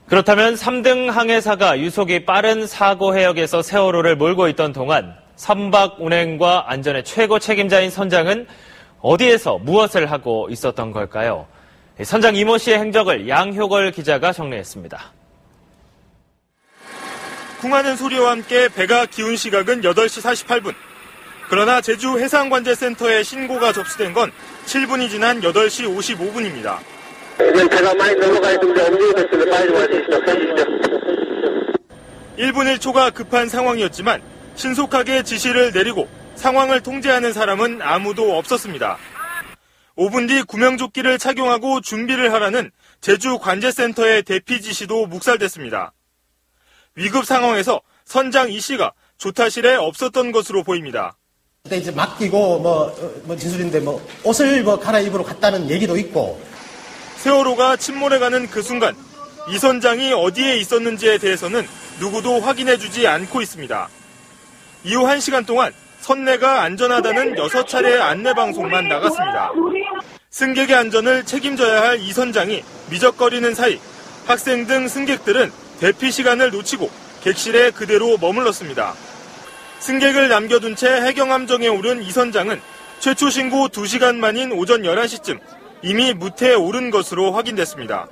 그렇다면 3등 항해사가 유속이 빠른 사고 해역에서 세월호를 몰고 있던 동안 선박 운행과 안전의 최고 책임자인 선장은 어디에서 무엇을 하고 있었던 걸까요? 선장 이모 씨의 행적을 양효걸 기자가 정리했습니다. 쿵하는 소리와 함께 배가 기운 시각은 8시 48분. 그러나 제주 해상관제센터에 신고가 접수된 건 7분이 지난 8시 55분입니다. 배가 많이 넘어가 있는데 움직이겠습니다. 빨리 와주십시오. 1분 1초가 급한 상황이었지만 신속하게 지시를 내리고 상황을 통제하는 사람은 아무도 없었습니다. 5분 뒤 구명조끼를 착용하고 준비를 하라는 제주 관제센터의 대피 지시도 묵살됐습니다. 위급 상황에서 선장 이 씨가 조타실에 없었던 것으로 보입니다. 그때 이제 맡기고 진술인데 옷을 갈아입으러 갔다는 얘기도 있고. 세월호가 침몰해가는 그 순간 이 선장이 어디에 있었는지에 대해서는 누구도 확인해주지 않고 있습니다. 이후 1시간 동안 선내가 안전하다는 6차례의 안내방송만 나갔습니다. 승객의 안전을 책임져야 할 이 선장이 미적거리는 사이 학생 등 승객들은 대피 시간을 놓치고 객실에 그대로 머물렀습니다. 승객을 남겨둔 채 해경함정에 오른 이 선장은 최초 신고 2시간 만인 오전 11시쯤 이미 무태에 오른 것으로 확인됐습니다.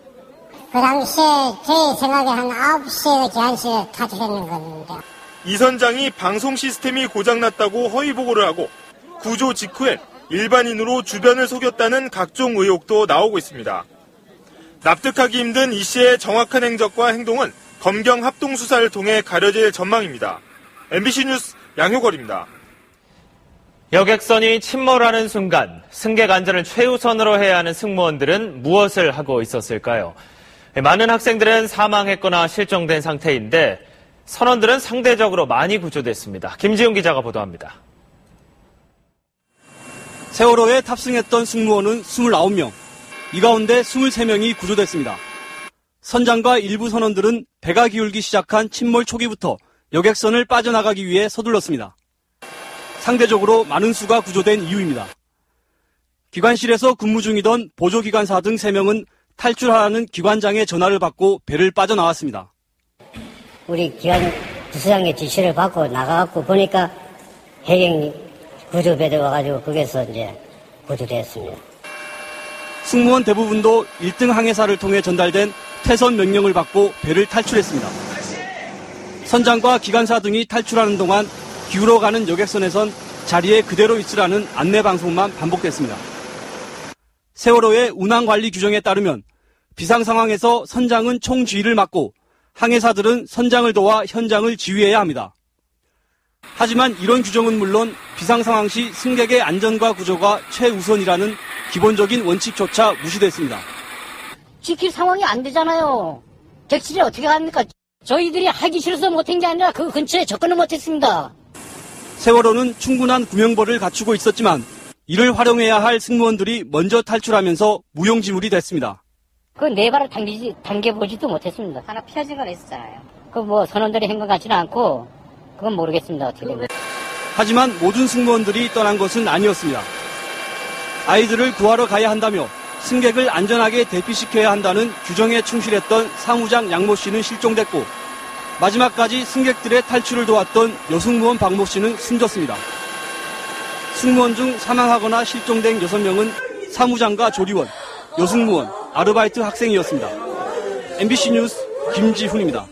그 당시에 제 생각에 한 9시에 기한실에 탈출했는 건데. 이 선장이 방송 시스템이 고장났다고 허위 보고를 하고 구조 직후엔 일반인으로 주변을 속였다는 각종 의혹도 나오고 있습니다. 납득하기 힘든 이 씨의 정확한 행적과 행동은 검경 합동수사를 통해 가려질 전망입니다. MBC 뉴스 양효걸입니다. 여객선이 침몰하는 순간 승객 안전을 최우선으로 해야 하는 승무원들은 무엇을 하고 있었을까요? 많은 학생들은 사망했거나 실종된 상태인데 선원들은 상대적으로 많이 구조됐습니다. 김지훈 기자가 보도합니다. 세월호에 탑승했던 승무원은 29명, 이 가운데 23명이 구조됐습니다. 선장과 일부 선원들은 배가 기울기 시작한 침몰 초기부터 여객선을 빠져나가기 위해 서둘렀습니다. 상대적으로 많은 수가 구조된 이유입니다. 기관실에서 근무 중이던 보조기관사 등 3명은 탈출하라는 기관장의 전화를 받고 배를 빠져나왔습니다. 우리 기관 부사장의 지시를 받고 나가갖고 보니까 해경 구조배들 와가지고 거기서 이제 구조됐습니다. 승무원 대부분도 1등 항해사를 통해 전달된 퇴선 명령을 받고 배를 탈출했습니다. 선장과 기관사 등이 탈출하는 동안 기울어가는 여객선에선 자리에 그대로 있으라는 안내방송만 반복됐습니다. 세월호의 운항관리 규정에 따르면 비상상황에서 선장은 총지휘를 맡고 항해사들은 선장을 도와 현장을 지휘해야 합니다. 하지만 이런 규정은 물론 비상상황 시 승객의 안전과 구조가 최우선이라는 기본적인 원칙조차 무시됐습니다. 지킬 상황이 안 되잖아요. 객실에 어떻게 합니까? 저희들이 하기 싫어서 못한 게 아니라 그 근처에 접근을 못했습니다. 세월호는 충분한 구명벌을 갖추고 있었지만 이를 활용해야 할 승무원들이 먼저 탈출하면서 무용지물이 됐습니다. 그 네 발을 당겨보지도 못했습니다. 하나 피하진 건 있었잖아요. 선원들이 한 것 같지는 않고 그건 모르겠습니다. 어떻게 된 건지. 하지만 모든 승무원들이 떠난 것은 아니었습니다. 아이들을 구하러 가야 한다며 승객을 안전하게 대피시켜야 한다는 규정에 충실했던 사무장 양모 씨는 실종됐고 마지막까지 승객들의 탈출을 도왔던 여승무원 박모 씨는 숨졌습니다. 승무원 중 사망하거나 실종된 6명은 사무장과 조리원, 여승무원, 아르바이트 학생이었습니다. MBC 뉴스 김지훈입니다.